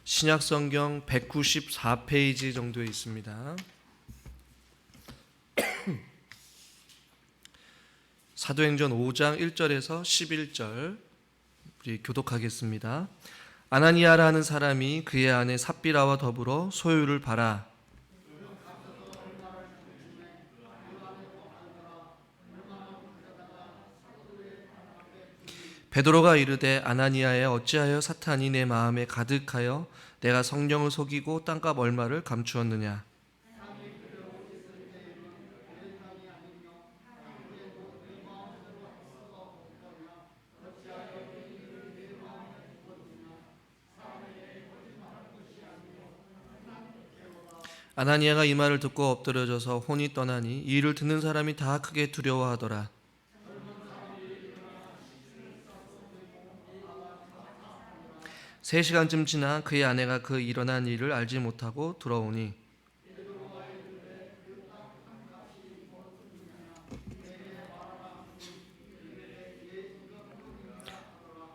신약성경 194페이지 정도에 있습니다. 사도행전 5장 1절에서 11절 우리 교독하겠습니다. 아나니아라는 사람이 그의 아내 삽비라와 더불어 소유를 팔아 베드로가 이르되 아나니아여 어찌하여 사탄이 내 마음에 가득하여 내가 성령을 속이고 땅값 얼마를 감추었느냐. 아나니아가 이 말을 듣고 엎드려져서 혼이 떠나니 이 일을 듣는 사람이 다 크게 두려워하더라. 3시간쯤 지나 그의 아내가 그 일어난 일을 알지 못하고 들어오니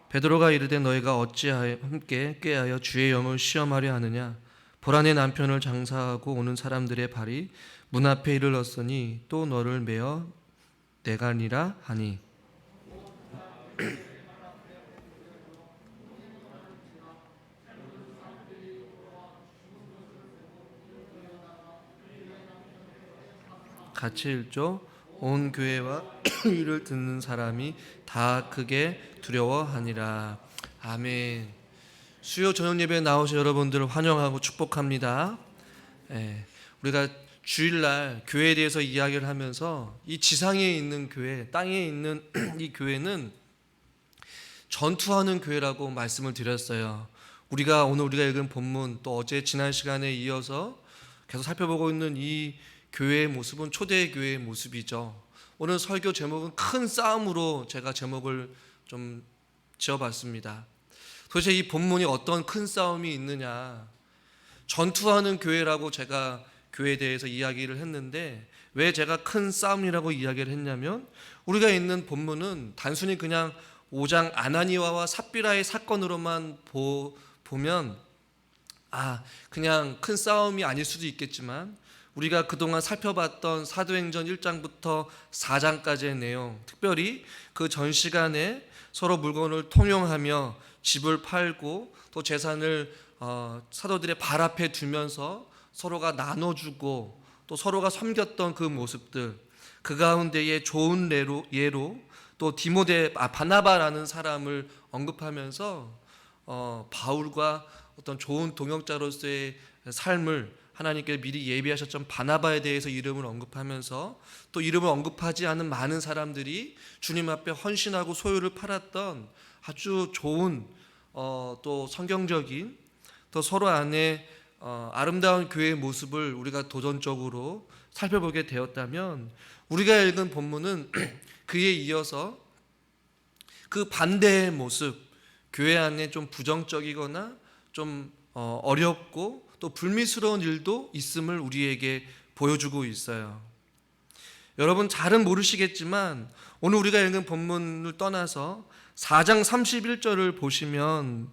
베드로가 이르되 너희가 어찌하여 함께 꾀하여 주의 영을 시험하려 하느냐. 보라 내 남편을 장사하고 오는 사람들의 발이 문 앞에 이르렀으니 또 너를 메어 내가니라 하니 같이 읽죠. 온 교회와 이를 듣는 사람이 다 크게 두려워하니라. 아멘. 수요 저녁 예배에 나오신 여러분들을 환영하고 축복합니다. 우리가 주일날 교회에 대해서 이야기를 하면서 이 지상에 있는 교회, 땅에 있는 이 교회는 전투하는 교회라고 말씀을 드렸어요. 오늘 우리가 읽은 본문 또 어제 지난 시간에 이어서 계속 살펴보고 있는 이 교회의 모습은 초대 교회의 모습이죠. 오늘 설교 제목은 큰 싸움으로 제가 제목을 좀 지어봤습니다. 도대체 이 본문이 어떤 큰 싸움이 있느냐. 전투하는 교회라고 제가 교회에 대해서 이야기를 했는데 왜 제가 큰 싸움이라고 이야기를 했냐면 우리가 있는 본문은 단순히 그냥 5장 아나니아와 삽비라의 사건으로만 보면 그냥 큰 싸움이 아닐 수도 있겠지만 우리가 그동안 살펴봤던 사도행전 1장부터 4장까지의 내용, 특별히 그 전 시간에 서로 물건을 통용하며 집을 팔고 또 재산을 사도들의 발 앞에 두면서 서로가 나눠주고 또 서로가 섬겼던 그 모습들, 그 가운데에 좋은 예로 또 바나바라는 사람을 언급하면서 바울과 어떤 좋은 동역자로서의 삶을 하나님께 미리 예비하셨던 바나바에 대해서 이름을 언급하면서 또 이름을 언급하지 않은 많은 사람들이 주님 앞에 헌신하고 소유를 팔았던 아주 좋은 또 성경적인 또 서로 안에 아름다운 교회의 모습을 우리가 도전적으로 살펴보게 되었다면 우리가 읽은 본문은 그에 이어서 그 반대의 모습, 교회 안에 좀 부정적이거나 좀 어렵고 또 불미스러운 일도 있음을 우리에게 보여주고 있어요. 여러분 잘은 모르시겠지만 오늘 우리가 읽은 본문을 떠나서 4장 31절을 보시면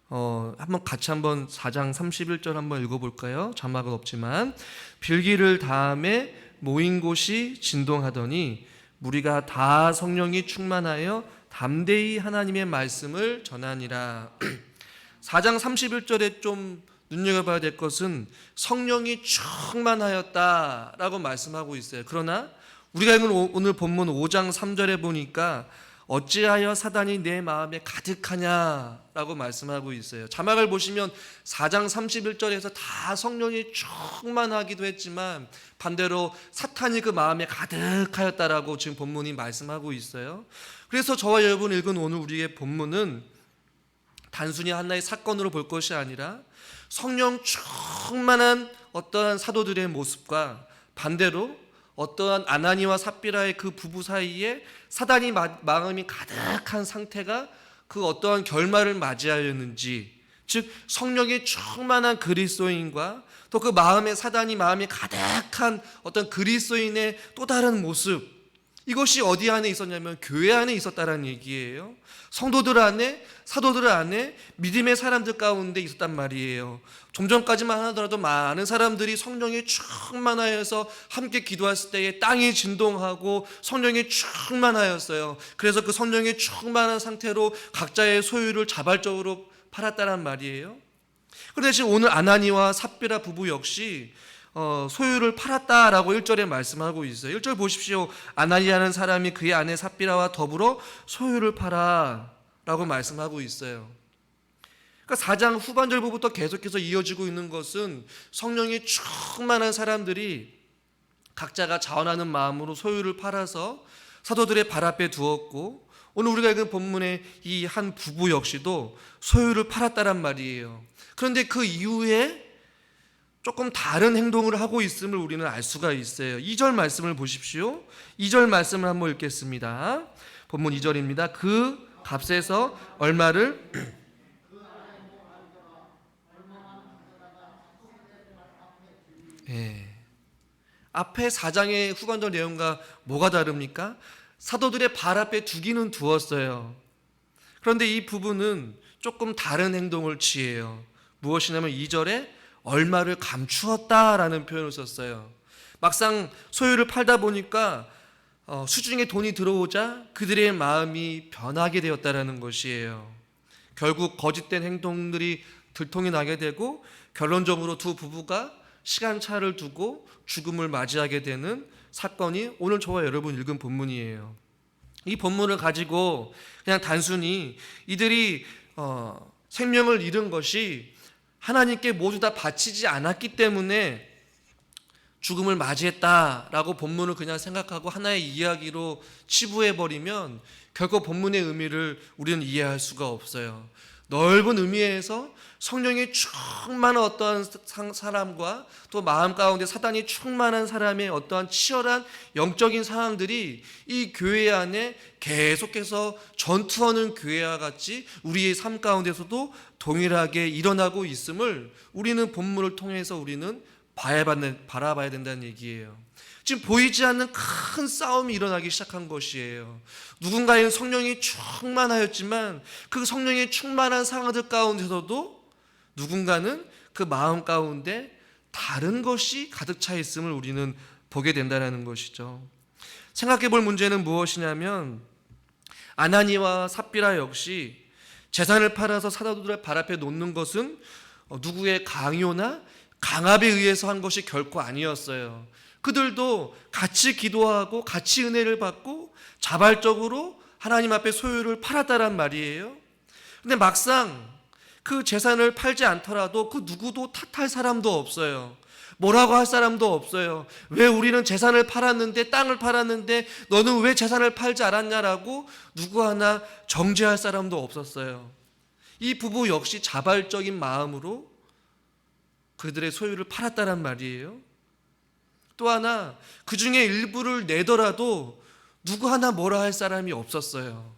한번 4장 31절 한번 읽어볼까요? 자막은 없지만 빌기를 다음에 모인 곳이 진동하더니 무리가 다 성령이 충만하여 담대히 하나님의 말씀을 전하니라. 4장 31절에 좀 눈여겨봐야 될 것은 성령이 충만하였다라고 말씀하고 있어요. 그러나 우리가 읽은 오늘 본문 5장 3절에 보니까 어찌하여 사단이 내 마음에 가득하냐라고 말씀하고 있어요. 자막을 보시면 4장 31절에서 다 성령이 충만하기도 했지만 반대로 사탄이 그 마음에 가득하였다라고 지금 본문이 말씀하고 있어요. 그래서 저와 여러분 읽은 오늘 우리의 본문은 단순히 하나의 사건으로 볼 것이 아니라 성령 충만한 어떠한 사도들의 모습과 반대로 어떠한 아나니와 삽비라의 그 부부 사이에 사단이 마음이 가득한 상태가 그 어떠한 결말을 맞이하였는지, 즉 성령이 충만한 그리스도인과 또 그 마음에 사단이 마음이 가득한 어떤 그리스도인의 또 다른 모습, 이것이 어디 안에 있었냐면 교회 안에 있었다라는 얘기예요. 성도들 안에, 사도들 안에, 믿음의 사람들 가운데 있었단 말이에요. 좀 전까지만 하더라도 많은 사람들이 성령에 충만하여서 함께 기도했을 때에 땅이 진동하고 성령에 충만하였어요. 그래서 그 성령에 충만한 상태로 각자의 소유를 자발적으로 팔았다란 말이에요. 그런데 지금 오늘 아나니와 삽비라 부부 역시 소유를 팔았다라고 1절에 말씀하고 있어요. 1절 보십시오. 아나니아라는 사람이 그의 아내 삽비라와 더불어 소유를 팔아 라고 말씀하고 있어요. 그러니까 4장 후반절부터 계속해서 이어지고 있는 것은 성령이 충만한 사람들이 각자가 자원하는 마음으로 소유를 팔아서 사도들의 발 앞에 두었고, 오늘 우리가 읽은 본문의 이 한 부부 역시도 소유를 팔았다란 말이에요. 그런데 그 이후에 조금 다른 행동을 하고 있음을 우리는 알 수가 있어요. 2절 말씀을 보십시오. 2절 말씀을 한번 읽겠습니다. 본문 2절입니다. 그 값에서 얼마를 앞에 4장의 후반절 내용과 뭐가 다릅니까? 사도들의 발 앞에 두기는 두었어요. 그런데 이 부부는 조금 다른 행동을 취해요. 무엇이냐면 2절에 얼마를 감추었다라는 표현을 썼어요. 막상 소유를 팔다 보니까 수중에 돈이 들어오자 그들의 마음이 변하게 되었다라는 것이에요. 결국 거짓된 행동들이 들통이 나게 되고 결론적으로 두 부부가 시간차를 두고 죽음을 맞이하게 되는 사건이 오늘 저와 여러분 읽은 본문이에요. 이 본문을 가지고 그냥 단순히 이들이 생명을 잃은 것이 하나님께 모두 다 바치지 않았기 때문에 죽음을 맞이했다라고 본문을 그냥 생각하고 하나의 이야기로 치부해버리면 결코 본문의 의미를 우리는 이해할 수가 없어요. 넓은 의미에서 성령이 충만한 어떠한 사람과 또 마음 가운데 사단이 충만한 사람의 어떠한 치열한 영적인 상황들이 이 교회 안에 계속해서 전투하는 교회와 같이 우리의 삶 가운데서도 동일하게 일어나고 있음을 우리는 본문을 통해서 우리는 바라봐야 된다는 얘기예요. 지금 보이지 않는 큰 싸움이 일어나기 시작한 것이에요. 누군가의 성령이 충만하였지만 그 성령이 충만한 상황들 가운데서도 누군가는 그 마음 가운데 다른 것이 가득 차 있음을 우리는 보게 된다는 것이죠. 생각해 볼 문제는 무엇이냐면 아나니와 삽비라 역시 재산을 팔아서 사도들의 발 앞에 놓는 것은 누구의 강요나 강압에 의해서 한 것이 결코 아니었어요. 그들도 같이 기도하고 같이 은혜를 받고 자발적으로 하나님 앞에 소유를 팔았다란 말이에요. 근데 막상 그 재산을 팔지 않더라도 그 누구도 탓할 사람도 없어요. 뭐라고 할 사람도 없어요. 왜 우리는 재산을 팔았는데, 땅을 팔았는데 너는 왜 재산을 팔지 않았냐라고 누구 하나 정죄할 사람도 없었어요. 이 부부 역시 자발적인 마음으로 그들의 소유를 팔았다란 말이에요. 또 하나 그 중에 일부를 내더라도 누구 하나 뭐라 할 사람이 없었어요.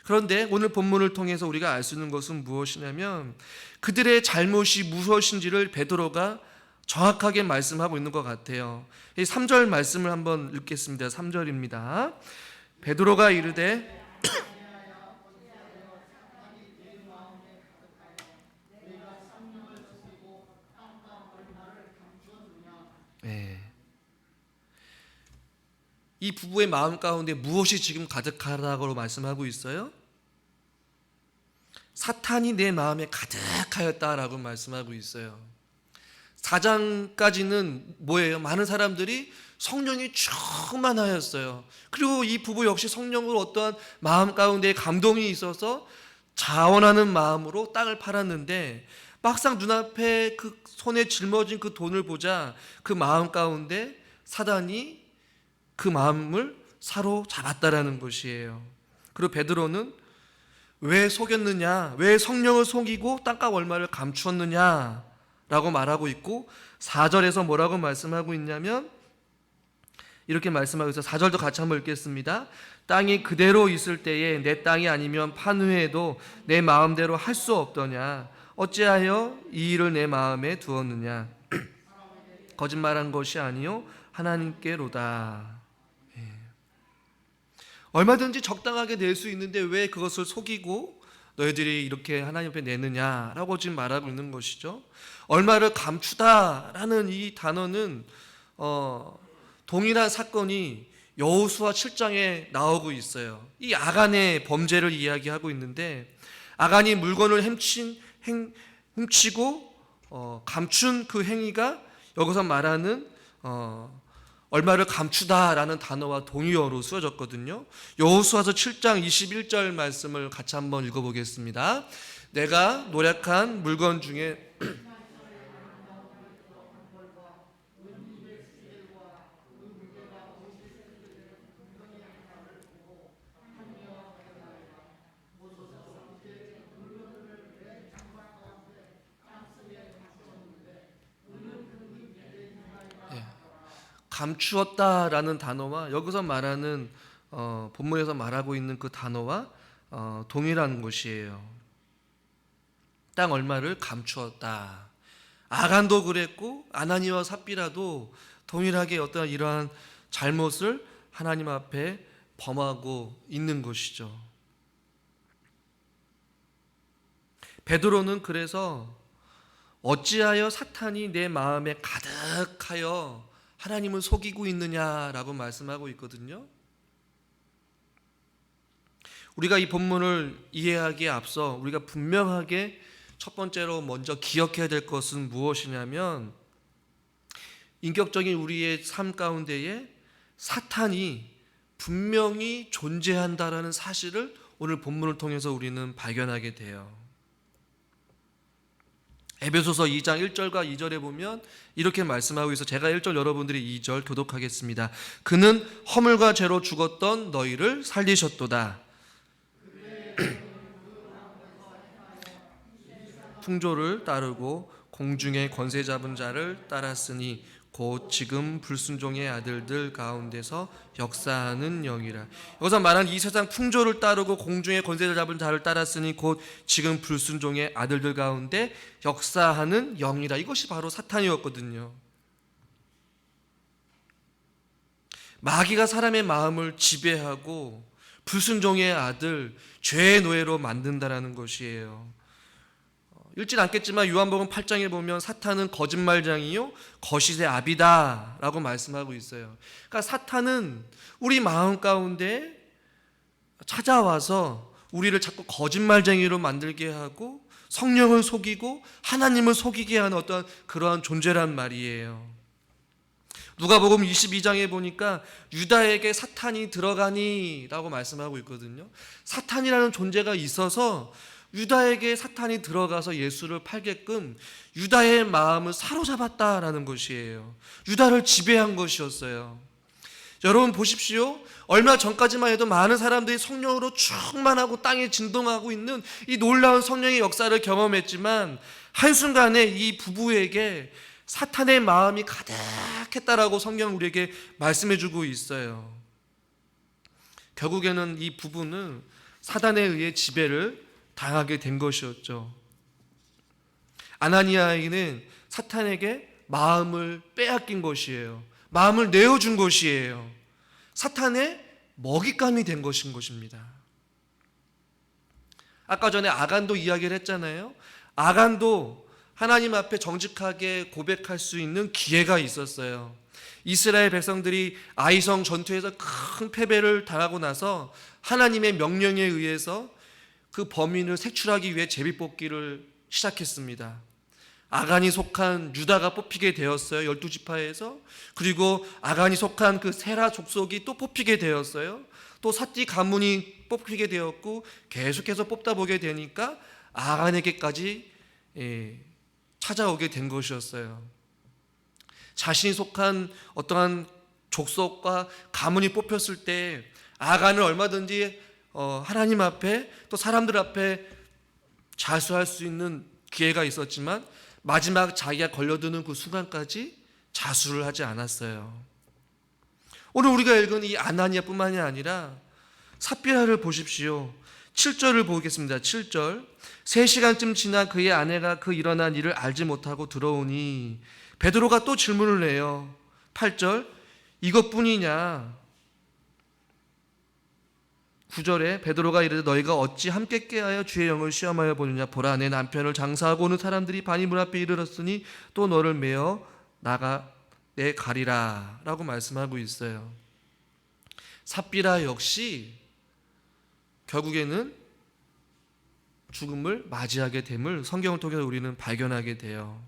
그런데 오늘 본문을 통해서 우리가 알 수 있는 것은 무엇이냐면 그들의 잘못이 무엇인지를 베드로가 정확하게 말씀하고 있는 것 같아요. 이 3절 말씀을 한번 읽겠습니다. 3절입니다. 베드로가 이르되 이 부부의 마음 가운데 무엇이 지금 가득하다고 말씀하고 있어요? 사탄이 내 마음에 가득하였다라고 말씀하고 있어요. 4장까지는 뭐예요? 많은 사람들이 성령이 충만하였어요. 그리고 이 부부 역시 성령으로 어떠한 마음 가운데 감동이 있어서 자원하는 마음으로 땅을 팔았는데 막상 눈앞에 그 손에 짊어진 그 돈을 보자 그 마음 가운데 사단이 그 마음을 사로잡았다라는 것이에요. 그리고 베드로는 왜 속였느냐, 왜 성령을 속이고 땅값 얼마를 감추었느냐 라고 말하고 있고 4절에서 뭐라고 말씀하고 있냐면 이렇게 말씀하고 있어요. 4절도 같이 한번 읽겠습니다. 땅이 그대로 있을 때에 내 땅이 아니면 판후에도 내 마음대로 할 수 없더냐, 어찌하여 이 일을 내 마음에 두었느냐. 거짓말한 것이 아니요 하나님께로다. 얼마든지 적당하게 낼 수 있는데 왜 그것을 속이고 너희들이 이렇게 하나님 앞에 내느냐라고 지금 말하고 있는 것이죠. 얼마를 감추다라는 이 단어는 동일한 사건이 여호수아 7장에 나오고 있어요. 이 아간의 범죄를 이야기하고 있는데, 아간이 물건을 훔치고 감춘 그 행위가 여기서 말하는 얼마를 감추다라는 단어와 동의어로 쓰여졌거든요. 여호수아서 7장 21절 말씀을 같이 한번 읽어보겠습니다. 내가 노력한 물건 중에 감추었다라는 단어와 여기서 말하는 본문에서 말하고 있는 그 단어와 동일한 것이에요. 땅 얼마를 감추었다. 아간도 그랬고 아나니와 삽비라도 동일하게 어떤 이러한 잘못을 하나님 앞에 범하고 있는 것이죠. 베드로는 그래서 어찌하여 사탄이 내 마음에 가득하여 하나님을 속이고 있느냐라고 말씀하고 있거든요. 우리가 이 본문을 이해하기에 앞서 우리가 분명하게 첫 번째로 먼저 기억해야 될 것은 무엇이냐면, 인격적인 우리의 삶 가운데에 사탄이 분명히 존재한다라는 사실을 오늘 본문을 통해서 우리는 발견하게 돼요. 에베소서 2장 1절과 2절에 보면 이렇게 말씀하고 있어. 제가 1절, 여러분들이 2절 교독하겠습니다. 그는 허물과 죄로 죽었던 너희를 살리셨도다. 풍조를 따르고 공중의 권세 잡은 자를 따랐으니 곧 지금 불순종의 아들들 가운데서 역사하는 영이라. 여기서 말한 이 세상 풍조를 따르고 공중의 권세를 잡은 자를 따랐으니 곧 지금 불순종의 아들들 가운데 역사하는 영이라. 이것이 바로 사탄이었거든요. 마귀가 사람의 마음을 지배하고 불순종의 아들, 죄의 노예로 만든다라는 것이에요. 읽진 않겠지만 요한복음 8장에 보면 사탄은 거짓말장이요 거짓의 아비다 라고 말씀하고 있어요. 그러니까 사탄은 우리 마음 가운데 찾아와서 우리를 자꾸 거짓말쟁이로 만들게 하고 성령을 속이고 하나님을 속이게 하는 어떤 그러한 존재란 말이에요. 누가복음 22장에 보니까 유다에게 사탄이 들어가니 라고 말씀하고 있거든요. 사탄이라는 존재가 있어서 유다에게 사탄이 들어가서 예수를 팔게끔 유다의 마음을 사로잡았다라는 것이에요. 유다를 지배한 것이었어요. 여러분 보십시오. 얼마 전까지만 해도 많은 사람들이 성령으로 충만하고 땅에 진동하고 있는 이 놀라운 성령의 역사를 경험했지만, 한순간에 이 부부에게 사탄의 마음이 가득했다라고 성경은 우리에게 말씀해주고 있어요. 결국에는 이 부부는 사단에 의해 지배를 당하게 된 것이었죠. 아나니아에게는 사탄에게 마음을 빼앗긴 것이에요. 마음을 내어준 것이에요. 사탄의 먹잇감이 된 것인 것입니다. 아까 전에 아간도 이야기를 했잖아요. 아간도 하나님 앞에 정직하게 고백할 수 있는 기회가 있었어요. 이스라엘 백성들이 아이성 전투에서 큰 패배를 당하고 나서 하나님의 명령에 의해서 그 범인을 색출하기 위해 제비뽑기를 시작했습니다. 아간이 속한 유다가 뽑히게 되었어요. 12지파에서. 그리고 아간이 속한 그 세라 족속이 또 뽑히게 되었어요. 또 삿디 가문이 뽑히게 되었고, 계속해서 뽑다 보게 되니까 아간에게까지 찾아오게 된 것이었어요. 자신이 속한 어떠한 족속과 가문이 뽑혔을 때 아간을 얼마든지 하나님 앞에 또 사람들 앞에 자수할 수 있는 기회가 있었지만, 마지막 자기가 걸려드는 그 순간까지 자수를 하지 않았어요. 오늘 우리가 읽은 이 아나니아뿐만이 아니라 삽비라를 보십시오. 7절을 보겠습니다. 7절. 3시간쯤 지나 그의 아내가 그 일어난 일을 알지 못하고 들어오니 베드로가 또 질문을 해요. 8절. 이것뿐이냐? 9절에 베드로가 이르되 너희가 어찌 함께 꾀하여 주의 영을 시험하여 보느냐. 보라, 내 남편을 장사하고 오는 사람들이 반이 문 앞에 이르렀으니 또 너를 메어 나가 내 가리라 라고 말씀하고 있어요. 삽비라 역시 결국에는 죽음을 맞이하게 됨을 성경을 통해서 우리는 발견하게 돼요.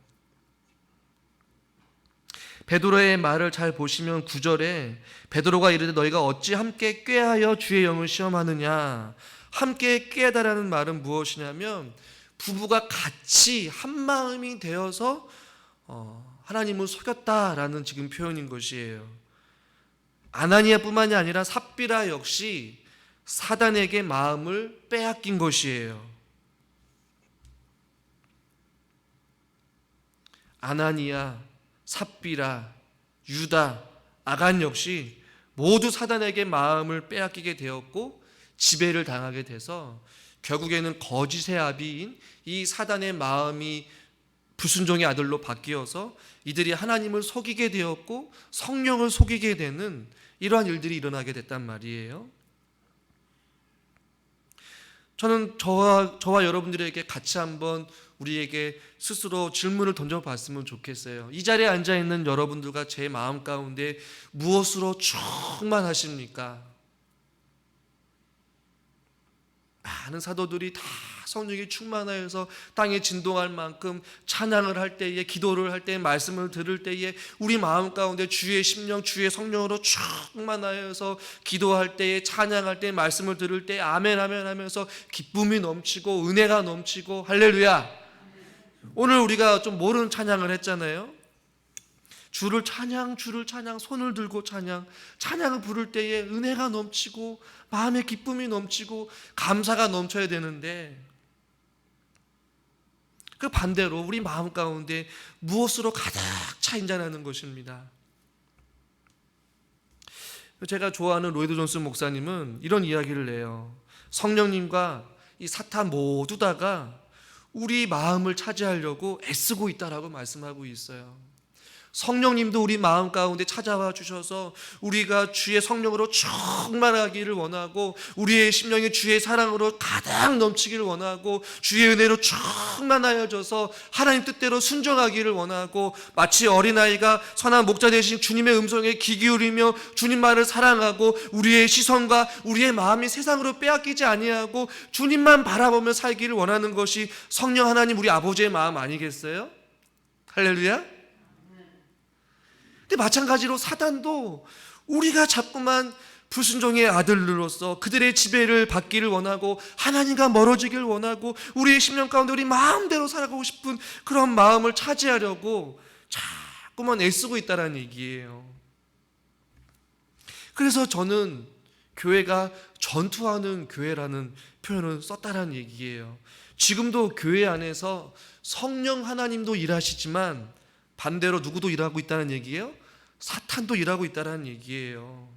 베드로의 말을 잘 보시면 9절에 베드로가 이르되 너희가 어찌 함께 꾀하여 주의 영을 시험하느냐. 함께 꾀하다라는 말은 무엇이냐면 부부가 같이 한마음이 되어서 하나님을 속였다라는 지금 표현인 것이에요. 아나니아뿐만이 아니라 삽비라 역시 사단에게 마음을 빼앗긴 것이에요. 아나니아, 삽비라, 유다, 아간 역시 모두 사단에게 마음을 빼앗기게 되었고 지배를 당하게 돼서 결국에는 거짓의 아비인 이 사단의 마음이 불순종의 아들로 바뀌어서 이들이 하나님을 속이게 되었고 성령을 속이게 되는 이러한 일들이 일어나게 됐단 말이에요. 저는 저와 여러분들에게 같이 한번 우리에게 스스로 질문을 던져봤으면 좋겠어요. 이 자리에 앉아있는 여러분들과 제 마음 가운데 무엇으로 충만하십니까? 많은 사도들이 다 성령이 충만하여서 땅에 진동할 만큼 찬양을 할 때에, 기도를 할 때에, 말씀을 들을 때에 우리 마음 가운데 주의 심령, 주의 성령으로 충만하여서 기도할 때에, 찬양할 때에, 말씀을 들을 때에 아멘 아멘 하면서 기쁨이 넘치고 은혜가 넘치고 할렐루야. 오늘 우리가 좀 모르는 찬양을 했잖아요. 주를 찬양, 주를 찬양, 손을 들고 찬양, 찬양을 부를 때에 은혜가 넘치고 마음의 기쁨이 넘치고 감사가 넘쳐야 되는데 그 반대로 우리 마음 가운데 무엇으로 가득 차 있냐는 것입니다. 제가 좋아하는 로이드 존스 목사님은 이런 이야기를 해요. 성령님과 이 사탄 모두 다가 우리 마음을 차지하려고 애쓰고 있다라고 말씀하고 있어요. 성령님도 우리 마음 가운데 찾아와 주셔서 우리가 주의 성령으로 충만하기를 원하고 우리의 심령이 주의 사랑으로 가득 넘치기를 원하고 주의 은혜로 충만하여져서 하나님 뜻대로 순종하기를 원하고 마치 어린아이가 선한 목자 되신 주님의 음성에 귀 기울이며 주님 말을 사랑하고 우리의 시선과 우리의 마음이 세상으로 빼앗기지 아니하고 주님만 바라보며 살기를 원하는 것이 성령 하나님 우리 아버지의 마음 아니겠어요? 할렐루야. 근데 마찬가지로 사단도 우리가 자꾸만 불순종의 아들로서 그들의 지배를 받기를 원하고 하나님과 멀어지기를 원하고 우리의 심령 가운데 우리 마음대로 살아가고 싶은 그런 마음을 차지하려고 자꾸만 애쓰고 있다는 얘기예요. 그래서 저는 교회가 전투하는 교회라는 표현을 썼다는 얘기예요. 지금도 교회 안에서 성령 하나님도 일하시지만 반대로 누구도 일하고 있다는 얘기예요? 사탄도 일하고 있다는 얘기예요.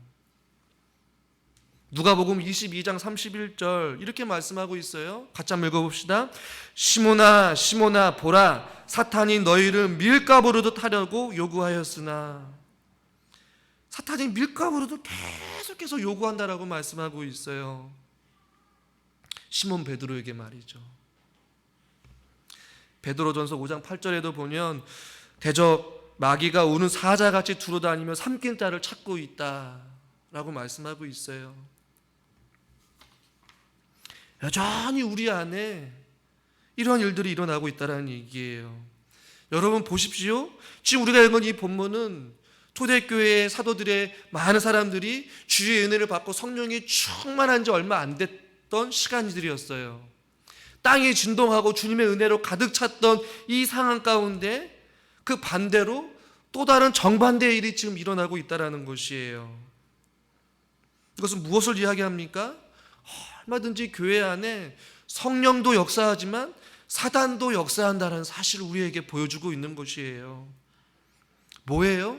누가복음 22장 31절 이렇게 말씀하고 있어요. 같이 한번 읽어봅시다. 시몬아 시몬아 보라 사탄이 너희를 밀가부르듯 하려고 요구하였으나 사탄이 밀가부르듯 계속해서 요구한다라고 말씀하고 있어요. 시몬 베드로에게 말이죠. 베드로전서 5장 8절에도 보면 대적 마귀가 우는 사자같이 두루다니며 삼킬 자를 찾고 있다라고 말씀하고 있어요. 여전히 우리 안에 이런 일들이 일어나고 있다는 얘기예요. 여러분 보십시오. 지금 우리가 읽은 이 본문은 초대교회의 사도들의 많은 사람들이 주의 은혜를 받고 성령이 충만한 지 얼마 안 됐던 시간들이었어요. 땅이 진동하고 주님의 은혜로 가득 찼던 이 상황 가운데 그 반대로 또 다른 정반대의 일이 지금 일어나고 있다는 것이에요. 이것은 무엇을 이야기합니까? 얼마든지 교회 안에 성령도 역사하지만 사단도 역사한다는 사실을 우리에게 보여주고 있는 것이에요. 뭐예요?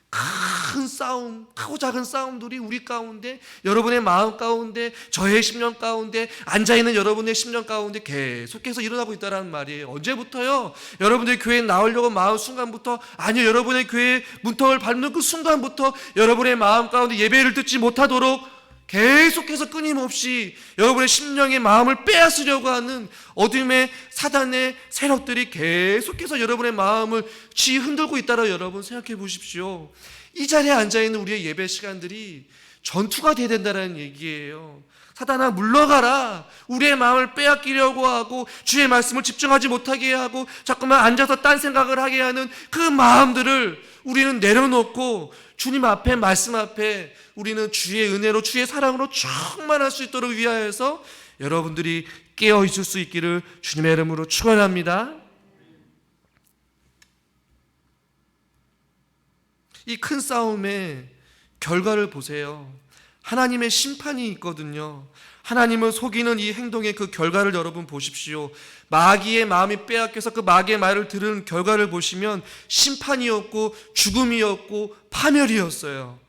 큰 싸움, 크고 작은 싸움들이 우리 가운데, 여러분의 마음 가운데, 저의 심령 가운데, 앉아있는 여러분의 심령 가운데 계속해서 일어나고 있다는 말이에요. 언제부터요? 여러분들이 교회에 나오려고 마음 순간부터, 아니요, 여러분의 교회 문턱을 밟는 그 순간부터 여러분의 마음 가운데 예배를 듣지 못하도록 계속해서 끊임없이 여러분의 심령의 마음을 빼앗으려고 하는 어둠의 사단의 세력들이 계속해서 여러분의 마음을 흔들고 있다라 여러분 생각해 보십시오. 이 자리에 앉아있는 우리의 예배 시간들이 전투가 돼야 된다는 얘기예요. 사단아 물러가라. 우리의 마음을 빼앗기려고 하고 주의 말씀을 집중하지 못하게 하고 자꾸만 앉아서 딴 생각을 하게 하는 그 마음들을 우리는 내려놓고 주님 앞에 말씀 앞에 우리는 주의 은혜로 주의 사랑으로 충만할 수 있도록 위하여서 여러분들이 깨어 있을 수 있기를 주님의 이름으로 축원합니다. 이 큰 싸움의 결과를 보세요. 하나님의 심판이 있거든요. 하나님을 속이는 이 행동의 그 결과를 여러분 보십시오. 마귀의 마음이 빼앗겨서 그 마귀의 말을 들은 결과를 보시면 심판이었고 죽음이었고 파멸이었어요.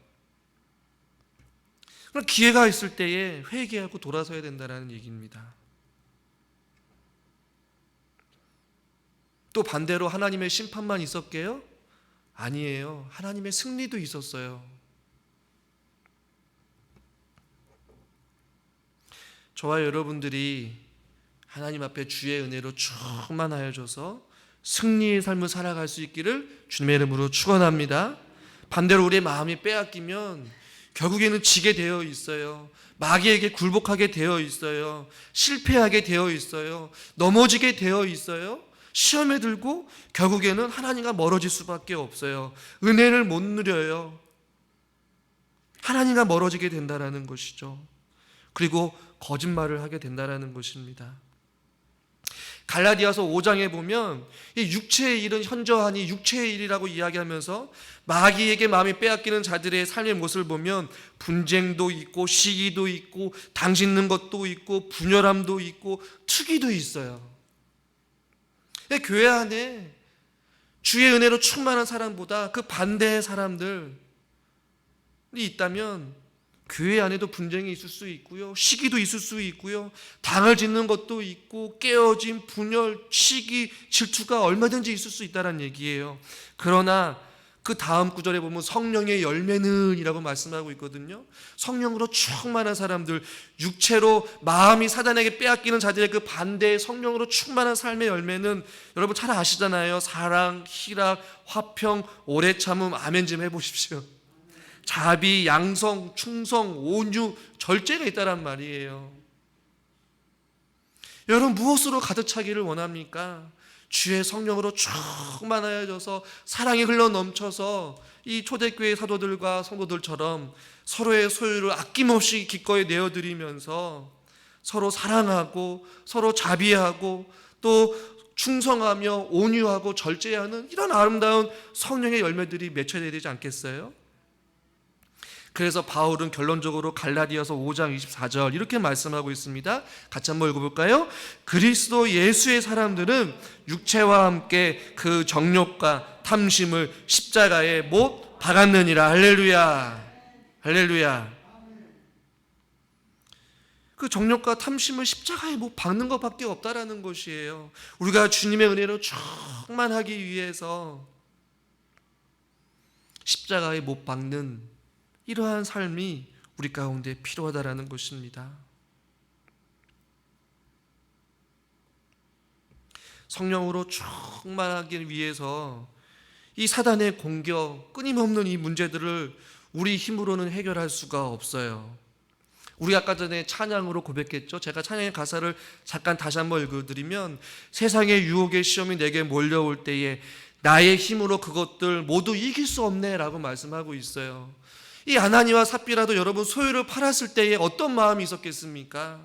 그럼 기회가 있을 때에 회개하고 돌아서야 된다는 얘기입니다. 또 반대로 하나님의 심판만 있었게요? 아니에요. 하나님의 승리도 있었어요. 저와 여러분들이 하나님 앞에 주의 은혜로 충만하여져서 승리의 삶을 살아갈 수 있기를 주님의 이름으로 축원합니다. 반대로 우리의 마음이 빼앗기면 결국에는 지게 되어 있어요. 마귀에게 굴복하게 되어 있어요. 실패하게 되어 있어요. 넘어지게 되어 있어요. 시험에 들고 결국에는 하나님과 멀어질 수밖에 없어요. 은혜를 못 누려요. 하나님과 멀어지게 된다는 것이죠. 그리고 거짓말을 하게 된다는 것입니다. 갈라디아서 5장에 보면 이 육체의 일은 현저하니 육체의 일이라고 이야기하면서 마귀에게 마음이 빼앗기는 자들의 삶의 모습을 보면 분쟁도 있고 시기도 있고 당짓는 것도 있고 분열함도 있고 투기도 있어요. 교회 안에 주의 은혜로 충만한 사람보다 그 반대의 사람들이 있다면 교회 안에도 분쟁이 있을 수 있고요, 시기도 있을 수 있고요, 당을 짓는 것도 있고 깨어짐, 분열, 시기, 질투가 얼마든지 있을 수 있다는 얘기예요. 그러나 그 다음 구절에 보면 성령의 열매는 이라고 말씀하고 있거든요. 성령으로 충만한 사람들, 육체로 마음이 사단에게 빼앗기는 자들의 그 반대의 성령으로 충만한 삶의 열매는 여러분 잘 아시잖아요. 사랑, 희락, 화평, 오래 참음. 아멘 좀 해보십시오. 자비, 양성, 충성, 온유, 절제가 있다란 말이에요. 여러분 무엇으로 가득 차기를 원합니까? 주의 성령으로 충만하여져서 사랑이 흘러 넘쳐서 이 초대교회 사도들과 성도들처럼 서로의 소유를 아낌없이 기꺼이 내어드리면서 서로 사랑하고 서로 자비하고 또 충성하며 온유하고 절제하는 이런 아름다운 성령의 열매들이 맺혀야 되지 않겠어요? 그래서 바울은 결론적으로 갈라디아서 5장 24절 이렇게 말씀하고 있습니다. 같이 한번 읽어볼까요? 그리스도 예수의 사람들은 육체와 함께 그 정욕과 탐심을 십자가에 못 박았느니라. 할렐루야, 할렐루야. 그 정욕과 탐심을 십자가에 못 박는 것밖에 없다라는 것이에요. 우리가 주님의 은혜로 충만하기 위해서 십자가에 못 박는 이러한 삶이 우리 가운데 필요하다라는 것입니다. 성령으로 충만하기 위해서 이 사단의 공격, 끊임없는 이 문제들을 우리 힘으로는 해결할 수가 없어요. 우리 아까 전에 찬양으로 고백했죠. 제가 찬양의 가사를 잠깐 다시 한번 읽어드리면 세상의 유혹의 시험이 내게 몰려올 때에 나의 힘으로 그것들 모두 이길 수 없네 라고 말씀하고 있어요. 이 아나니와 삽비라도 여러분 소유를 팔았을 때에 어떤 마음이 있었겠습니까?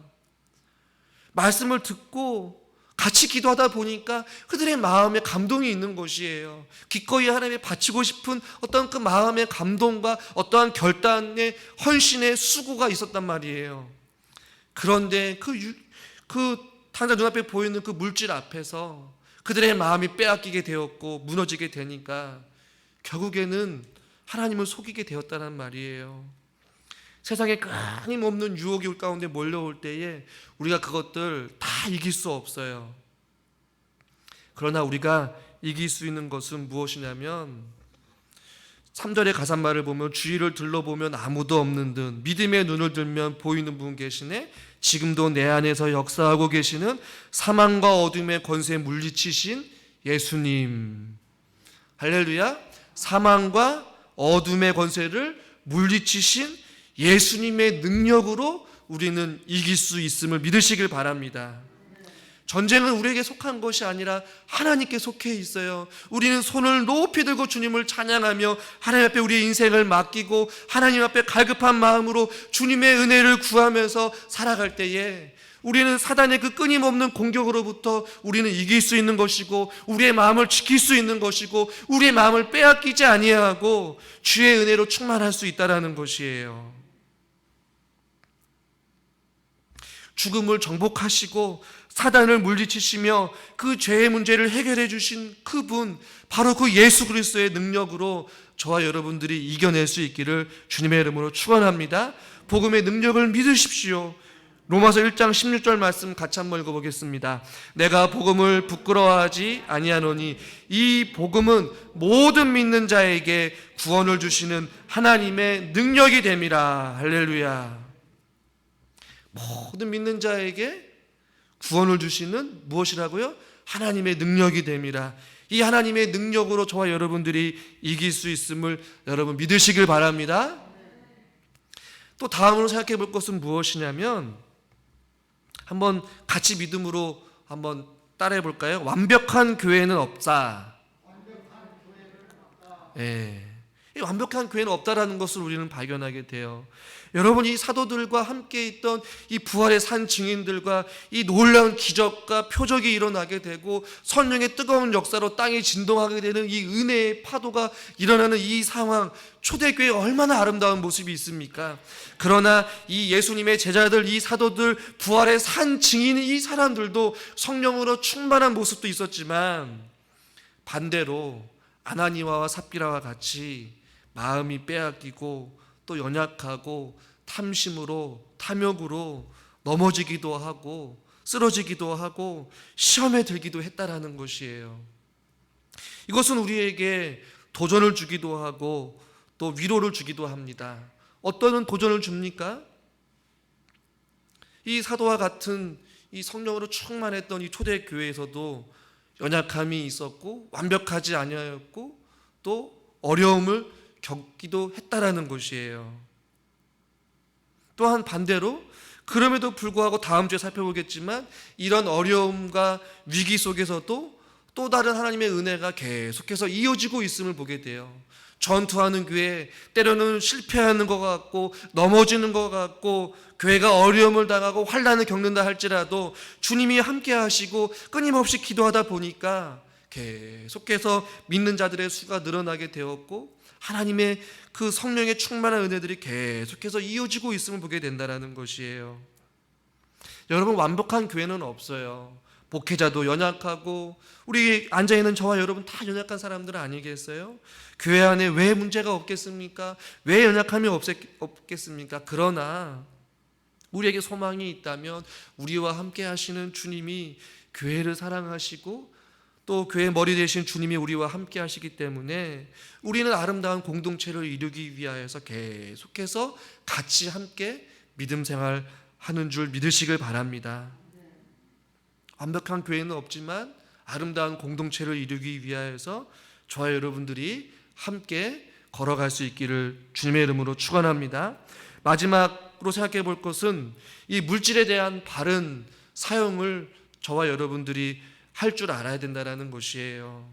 말씀을 듣고 같이 기도하다 보니까 그들의 마음에 감동이 있는 것이에요. 기꺼이 하나님에 바치고 싶은 어떤 그 마음의 감동과 어떠한 결단의 헌신의 수고가 있었단 말이에요. 그런데 그 당장 눈앞에 보이는 그 물질 앞에서 그들의 마음이 빼앗기게 되었고 무너지게 되니까 결국에는 하나님을 속이게 되었다는 말이에요. 세상에 끊임없는 유혹이 올 가운데 몰려올 때에 우리가 그것들 다 이길 수 없어요. 그러나 우리가 이길 수 있는 것은 무엇이냐면 3절의 가사말을 보면 주위를 둘러보면 아무도 없는 듯 믿음의 눈을 들면 보이는 분 계시네. 지금도 내 안에서 역사하고 계시는 사망과 어둠의 권세 물리치신 예수님. 할렐루야. 사망과 어둠의 권세를 물리치신 예수님의 능력으로 우리는 이길 수 있음을 믿으시길 바랍니다. 전쟁은 우리에게 속한 것이 아니라 하나님께 속해 있어요. 우리는 손을 높이 들고 주님을 찬양하며 하나님 앞에 우리의 인생을 맡기고 하나님 앞에 갈급한 마음으로 주님의 은혜를 구하면서 살아갈 때에 우리는 사단의 그 끊임없는 공격으로부터 우리는 이길 수 있는 것이고 우리의 마음을 지킬 수 있는 것이고 우리의 마음을 빼앗기지 아니하고 주의 은혜로 충만할 수 있다는 것이에요. 죽음을 정복하시고 사단을 물리치시며 그 죄의 문제를 해결해 주신 그분, 바로 그 예수 그리스도의 능력으로 저와 여러분들이 이겨낼 수 있기를 주님의 이름으로 축원합니다. 복음의 능력을 믿으십시오. 로마서 1장 16절 말씀 같이 한번 읽어보겠습니다. 내가 복음을 부끄러워하지 아니하노니 이 복음은 모든 믿는 자에게 구원을 주시는 하나님의 능력이 됨이라. 할렐루야. 모든 믿는 자에게 구원을 주시는 무엇이라고요? 하나님의 능력이 됨이라. 이 하나님의 능력으로 저와 여러분들이 이길 수 있음을 여러분 믿으시길 바랍니다. 또 다음으로 생각해 볼 것은 무엇이냐면 한번 같이 믿음으로 한번 따라해 볼까요? 완벽한 교회는 없다. 예. 이 완벽한 교회는 없다라는 것을 우리는 발견하게 돼요. 여러분, 이 사도들과 함께 있던 이 부활의 산 증인들과 이 놀라운 기적과 표적이 일어나게 되고 성령의 뜨거운 역사로 땅이 진동하게 되는 이 은혜의 파도가 일어나는 이 상황, 초대교회에 얼마나 아름다운 모습이 있습니까? 그러나 이 예수님의 제자들, 이 사도들, 부활의 산 증인인 이 사람들도 성령으로 충만한 모습도 있었지만 반대로 아나니아와 삽비라와 같이 마음이 빼앗기고 또 연약하고 탐심으로 탐욕으로 넘어지기도 하고 쓰러지기도 하고 시험에 들기도 했다라는 것이에요. 이것은 우리에게 도전을 주기도 하고 또 위로를 주기도 합니다. 어떤 도전을 줍니까? 이 사도와 같은 이 성령으로 충만했던 이 초대교회에서도 연약함이 있었고 완벽하지 아니하였고 또 어려움을 겪기도 했다라는 것이에요. 또한 반대로 그럼에도 불구하고 다음 주에 살펴보겠지만 이런 어려움과 위기 속에서도 또 다른 하나님의 은혜가 계속해서 이어지고 있음을 보게 돼요. 전투하는 교회, 때로는 실패하는 것 같고 넘어지는 것 같고 교회가 어려움을 당하고 환난을 겪는다 할지라도 주님이 함께 하시고 끊임없이 기도하다 보니까 계속해서 믿는 자들의 수가 늘어나게 되었고 하나님의 그 성령의 충만한 은혜들이 계속해서 이어지고 있음을 보게 된다는 것이에요. 여러분, 완벽한 교회는 없어요. 목회자도 연약하고 우리 앉아있는 저와 여러분 다 연약한 사람들 아니겠어요? 교회 안에 왜 문제가 없겠습니까? 왜 연약함이 없겠습니까? 그러나 우리에게 소망이 있다면 우리와 함께 하시는 주님이 교회를 사랑하시고 또 교회의 머리 되신 주님이 우리와 함께 하시기 때문에 우리는 아름다운 공동체를 이루기 위하여서 계속해서 같이 함께 믿음 생활하는 줄 믿으시길 바랍니다. 완벽한 교회는 없지만 아름다운 공동체를 이루기 위하여서 저와 여러분들이 함께 걸어갈 수 있기를 주님의 이름으로 축원합니다. 마지막으로 생각해 볼 것은 이 물질에 대한 바른 사용을 저와 여러분들이 할 줄 알아야 된다는 것이에요.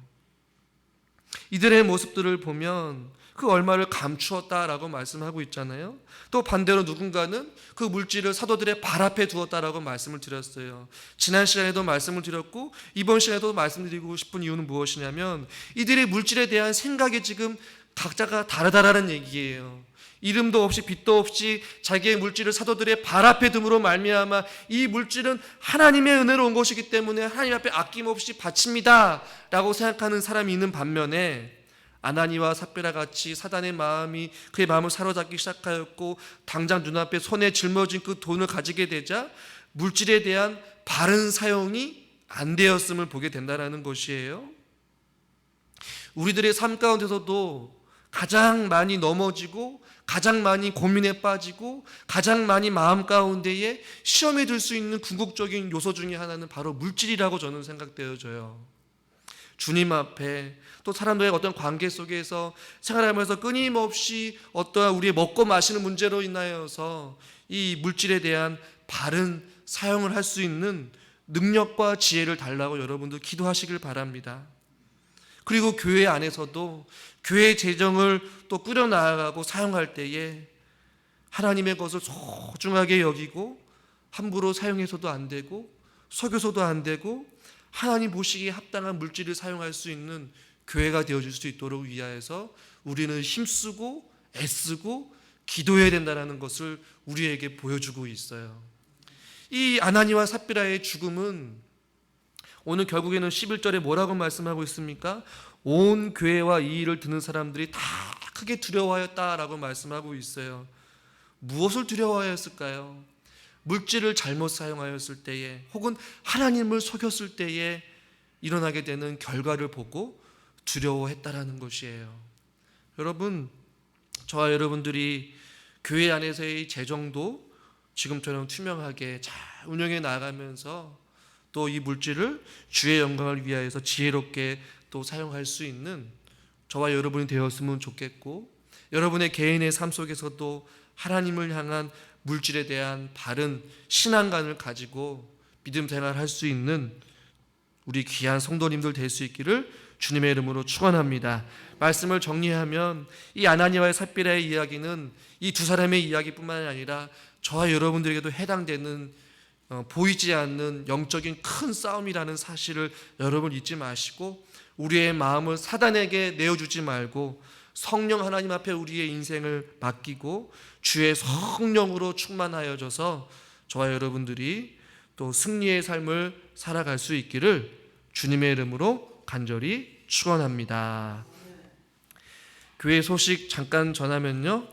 이들의 모습들을 보면 그 얼마를 감추었다라고 말씀하고 있잖아요. 또 반대로 누군가는 그 물질을 사도들의 발 앞에 두었다라고 말씀을 드렸어요. 지난 시간에도 말씀을 드렸고 이번 시간에도 말씀드리고 싶은 이유는 무엇이냐면 이들의 물질에 대한 생각이 지금 각자가 다르다라는 얘기예요. 이름도 없이 빛도 없이 자기의 물질을 사도들의 발 앞에 둠으로 말미암아 이 물질은 하나님의 은혜로 온 것이기 때문에 하나님 앞에 아낌없이 바칩니다 라고 생각하는 사람이 있는 반면에 아나니와 삽비라 같이 사단의 마음이 그의 마음을 사로잡기 시작하였고 당장 눈앞에 손에 짊어진 그 돈을 가지게 되자 물질에 대한 바른 사용이 안 되었음을 보게 된다는 것이에요. 우리들의 삶 가운데서도 가장 많이 넘어지고 가장 많이 고민에 빠지고 가장 많이 마음 가운데에 시험에 들 수 있는 궁극적인 요소 중에 하나는 바로 물질이라고 저는 생각되어져요. 주님 앞에 또 사람들의 어떤 관계 속에서 생활하면서 끊임없이 어떠한 우리의 먹고 마시는 문제로 인하여서 이 물질에 대한 바른 사용을 할 수 있는 능력과 지혜를 달라고 여러분들 기도하시길 바랍니다. 그리고 교회 안에서도 교회 재정을 또 꾸려나가고 사용할 때에 하나님의 것을 소중하게 여기고 함부로 사용해서도 안 되고 속여서도 안 되고 하나님 보시기에 합당한 물질을 사용할 수 있는 교회가 되어줄 수 있도록 위하여서 우리는 힘쓰고 애쓰고 기도해야 된다는 것을 우리에게 보여주고 있어요. 이 아나니와 삽비라의 죽음은 오늘 결국에는 11절에 뭐라고 말씀하고 있습니까? 온 교회와 이 일을 듣는 사람들이 다 크게 두려워하였다라고 말씀하고 있어요. 무엇을 두려워하였을까요? 물질을 잘못 사용하였을 때에 혹은 하나님을 속였을 때에 일어나게 되는 결과를 보고 두려워했다라는 것이에요. 여러분, 저와 여러분들이 교회 안에서의 재정도 지금처럼 투명하게 잘 운영해 나가면서 또 이 물질을 주의 영광을 위하여서 지혜롭게 또 사용할 수 있는 저와 여러분이 되었으면 좋겠고, 여러분의 개인의 삶 속에서도 하나님을 향한 물질에 대한 바른 신앙관을 가지고 믿음 생활할 수 있는 우리 귀한 성도님들 될 수 있기를 주님의 이름으로 축원합니다. 말씀을 정리하면 이 아나니아와 삽비라의 이야기는 이 두 사람의 이야기뿐만 아니라 저와 여러분들에게도 해당되는 보이지 않는 영적인 큰 싸움이라는 사실을 여러분 잊지 마시고 우리의 마음을 사단에게 내어주지 말고 성령 하나님 앞에 우리의 인생을 맡기고 주의 성령으로 충만하여져서 저와 여러분들이 또 승리의 삶을 살아갈 수 있기를 주님의 이름으로 간절히 축원합니다. 교회 소식 잠깐 전하면요,